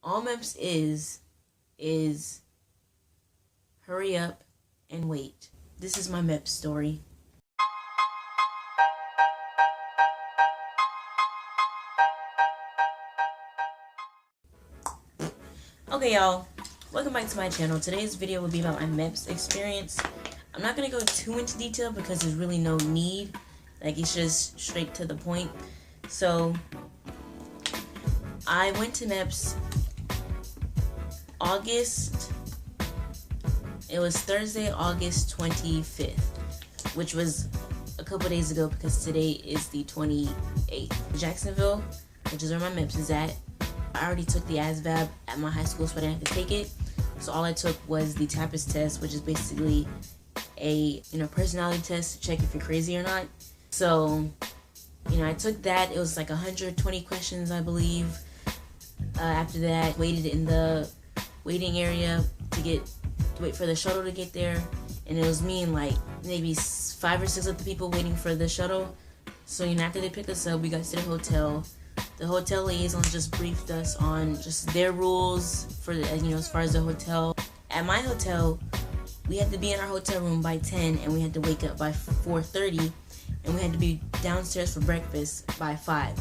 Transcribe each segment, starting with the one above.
All MEPS is hurry up and wait. This is my MEPS story. Okay, y'all, welcome back to my channel. Today's video will be about my MEPS experience. I'm not gonna go too into detail because there's really no need. Like, it's just straight to the point. So I went to MEPS it was Thursday, August 25th, which was a couple days ago because today is the 28th. Jacksonville, which is where my MEPS is at. I already took the ASVAB at my high school, so I didn't have to take it. So all I took was the TAPAS test, which is basically a personality test to check if you're crazy or not. So I took that. It was like 120 questions, I believe. After that, waited in the waiting area to wait for the shuttle to get there, and it was me and like maybe 5 or 6 other people waiting for the shuttle. So after they picked us up, we got to the hotel. The hotel liaison just briefed us on just their rules for as far as the hotel. At my hotel, we had to be in our hotel room by 10, and we had to wake up by 4:30, and we had to be downstairs for breakfast by 5.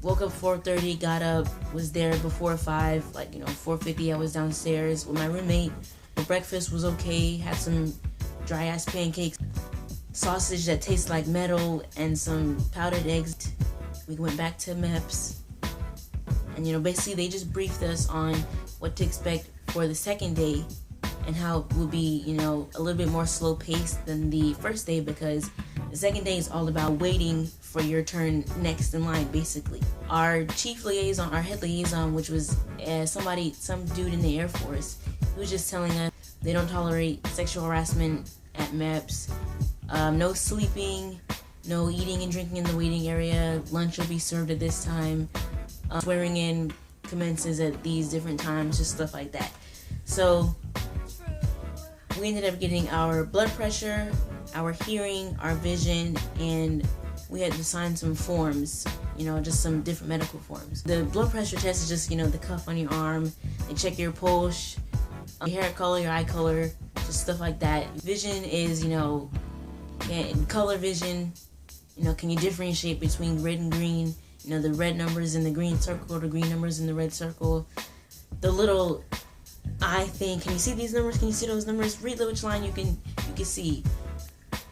Woke up 4:30, got up, was there before 5, 4:50 I was downstairs with my roommate. The breakfast was okay, had some dry ass pancakes, sausage that tastes like metal, and some powdered eggs. We went back to MEPS, and basically they just briefed us on what to expect for the second day and how it will be, a little bit more slow paced than the first day, because the second day is all about waiting for your turn next in line, basically. Our chief liaison, our head liaison, which was some dude in the Air Force, he was just telling us they don't tolerate sexual harassment at MEPS. No sleeping, no eating and drinking in the waiting area. Lunch will be served at this time. Swearing in commences at these different times, just stuff like that. So we ended up getting our blood pressure, our hearing, our vision, and we had to sign some forms, just some different medical forms. The blood pressure test is just, the cuff on your arm. They check your pulse, your hair color, your eye color, just stuff like that. Vision is, color vision. Can you differentiate between red and green? The red numbers in the green circle, the green numbers in the red circle. The little eye thing, can you see these numbers? Can you see those numbers? Read which line you can see.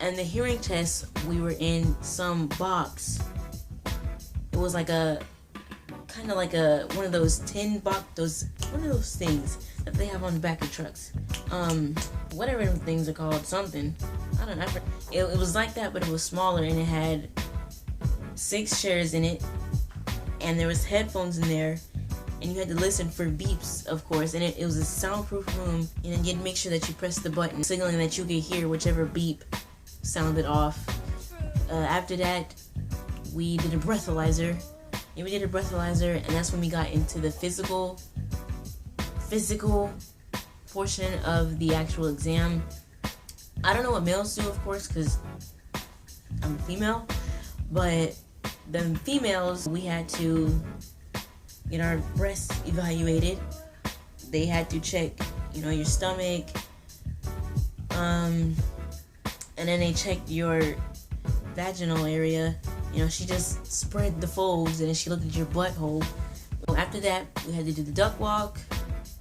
And the hearing test, we were in some box. It was like one of those tin box, one of those things that they have on the back of trucks. Whatever them things are called, something. I don't know. It was like that, but it was smaller, and it had 6 chairs in it, and there was headphones in there, and you had to listen for beeps, of course, and it was a soundproof room, and then you had to make sure that you pressed the button, signaling that you could hear whichever beep sounded off. After that, we did a breathalyzer. And that's when we got into the physical portion of the actual exam. I don't know what males do, of course, because I'm a female, but the females, we had to get our breasts evaluated. They had to check, your stomach, and then they checked your vaginal area. She just spread the folds, and then she looked at your butthole. After that, we had to do the duck walk,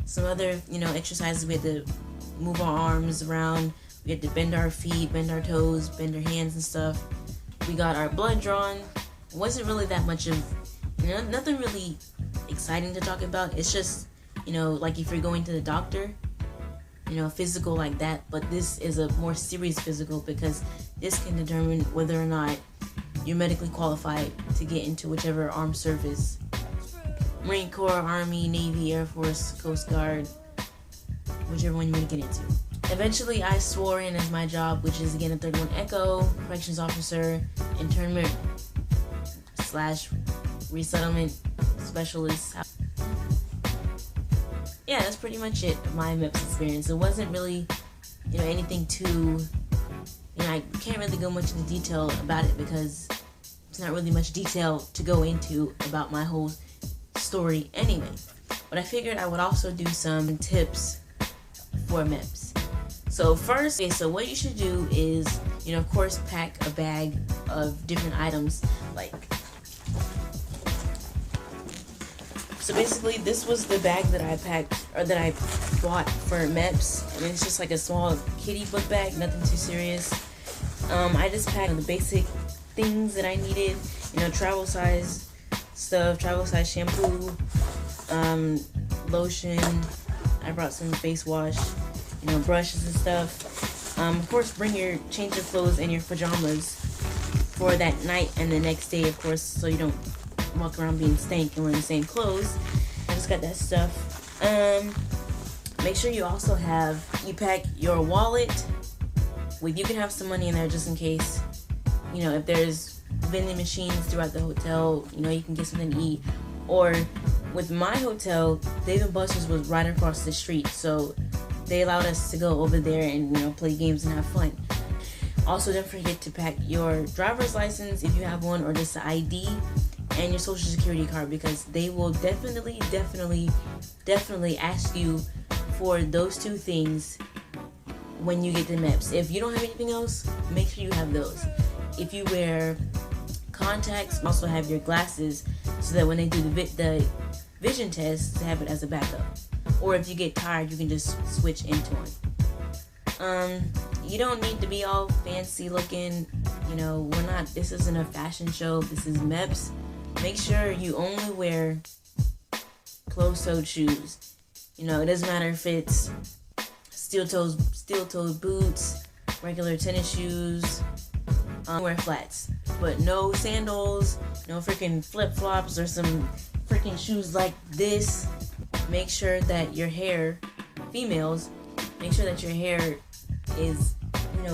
some other, exercises. We had to move our arms around. We had to bend our feet, bend our toes, bend our hands and stuff. We got our blood drawn. It wasn't really that much of, nothing really exciting to talk about. It's just, like if you're going to the doctor, physical like that. But this is a more serious physical, because this can determine whether or not you're medically qualified to get into whichever armed service. Marine Corps, Army, Navy, Air Force, Coast Guard, whichever one you want to get into. Eventually, I swore in as my job, which is again a 31 Echo, corrections officer, internment / resettlement specialist. Yeah, that's pretty much it, my MEPS experience. It wasn't really, anything too, I can't really go much into detail about it because it's not really much detail to go into about my whole story anyway. but I figured I would also do some tips for MEPS. So first, so what you should do is, of course, pack a bag of different items. So basically, this was the bag that I packed, or that I bought for MEPS. And it's just like a small kiddie book bag, nothing too serious. I just packed the basic things that I needed, travel size stuff, travel size shampoo, lotion. I brought some face wash, brushes and stuff. Of course, bring your change of clothes and your pajamas for that night and the next day, of course, so you don't walk around being stank and wearing the same clothes. I just got that stuff. Make sure you also you pack your wallet. You can have some money in there just in case, if there's vending machines throughout the hotel, you can get something to eat. Or with my hotel, Dave & Buster's was right across the street, so they allowed us to go over there and play games and have fun. Also, don't forget to pack your driver's license if you have one, or just the ID, and your social security card, because they will definitely ask you for those two things when you get the MEPS. If you don't have anything else, make sure you have those. If you wear contacts, also have your glasses, so that when they do the vision test, to have it as a backup. Or if you get tired, you can just switch into one. You don't need to be all fancy looking. This isn't a fashion show. This is MEPS. Make sure you only wear closed-toed shoes. It doesn't matter if it's steel-toed boots, regular tennis shoes. Wear flats, but no sandals, no freaking flip-flops, or some freaking shoes like this. Make sure that your hair, females, make sure that your hair is,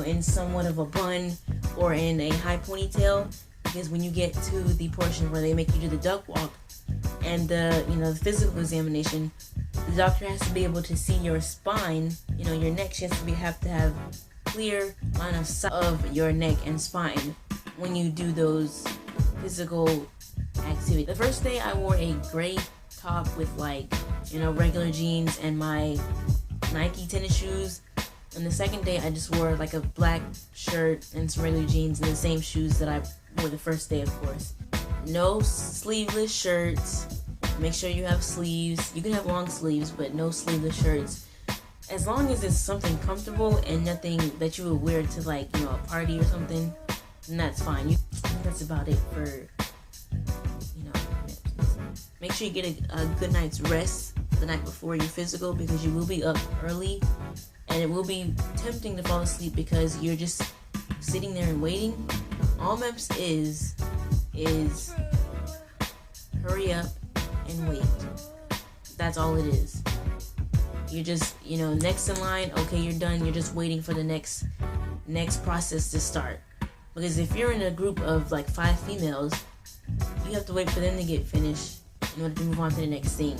in somewhat of a bun or in a high ponytail, because when you get to the portion where they make you do the duck walk and the physical examination, the doctor has to be able to see your spine, your neck. She has to have clear line of sight of your neck and spine when you do those physical activities. The first day I wore a gray top with regular jeans and my Nike tennis shoes. And the second day I just wore a black shirt and some regular jeans and the same shoes that I wore the first day, of course. No sleeveless shirts. Make sure you have sleeves. You can have long sleeves, but no sleeveless shirts. As long as it's something comfortable and nothing that you would wear to a party or something, then that's fine. I think that's about it for, Make sure you get a good night's rest the night before your physical, because you will be up early and it will be tempting to fall asleep because you're just sitting there and waiting. All MEPS is hurry up and wait. That's all it is. You're just, next in line, okay, you're done. You're just waiting for the next process to start. Because if you're in a group of 5 females, you have to wait for them to get finished in order to move on to the next thing.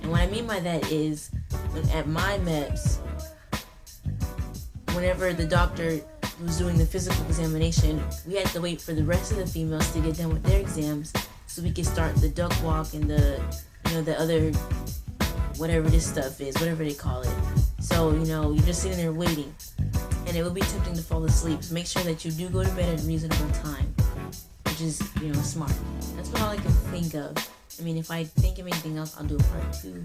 And what I mean by that is, at my MEPS, whenever the doctor was doing the physical examination, we had to wait for the rest of the females to get done with their exams so we could start the duck walk and the other, whatever this stuff is, whatever they call it. So, you're just sitting there waiting, and it will be tempting to fall asleep. So make sure that you do go to bed at a reasonable time, which is, smart. That's about all I can think of. I mean, if I think of anything else, I'll do a part 2.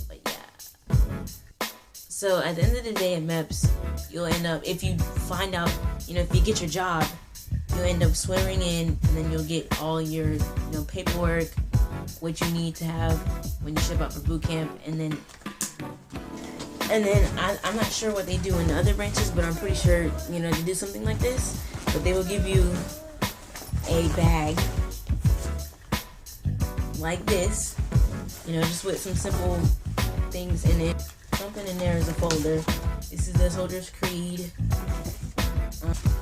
But yeah. So at the end of the day at MEPS, you'll end up, if you find out, if you get your job, you'll end up swearing in, and then you'll get all your, paperwork, what you need to have when you ship out for boot camp, and then I'm not sure what they do in the other branches, but I'm pretty sure, they do something like this. But they will give you a bag like this, just with some simple things in it. Something in there is a folder. This is the Soldier's Creed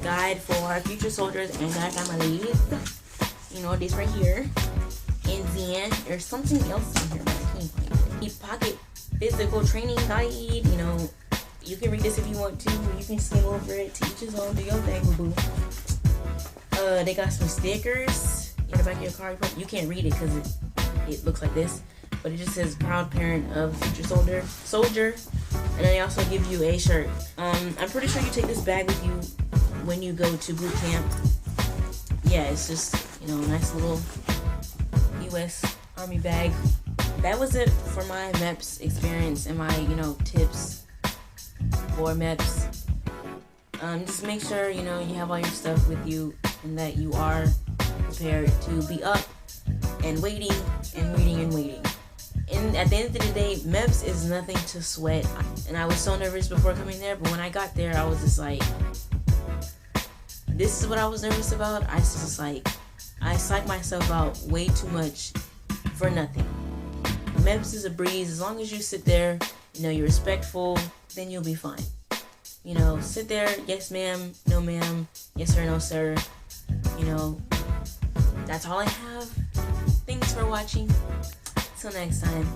guide for our future soldiers and guide families. This right here. And then there's something else in here, but I can't find it. The pocket physical training guide. You can read this if you want to. You can skim over it to each his own. Do your thing, boo. They got some stickers in the back of your car. You can't read it because it looks like this. but it just says proud parent of future soldier. And then they also give you a shirt. I'm pretty sure you take this bag with you when you go to boot camp. Yeah, it's just, a nice little U.S. Army bag. That was it for my MEPS experience and my, tips for MEPS. Just make sure, you have all your stuff with you and that you are prepared to be up and waiting and reading and waiting. And at the end of the day, MEPS is nothing to sweat. And I was so nervous before coming there, but when I got there, I was just like, this is what I was nervous about. I psyched myself out way too much for nothing. MEPS is a breeze. As long as you sit there, you're respectful, then you'll be fine. Sit there, yes ma'am, no ma'am, yes sir, no sir. That's all I have. Thanks for watching. Till next time.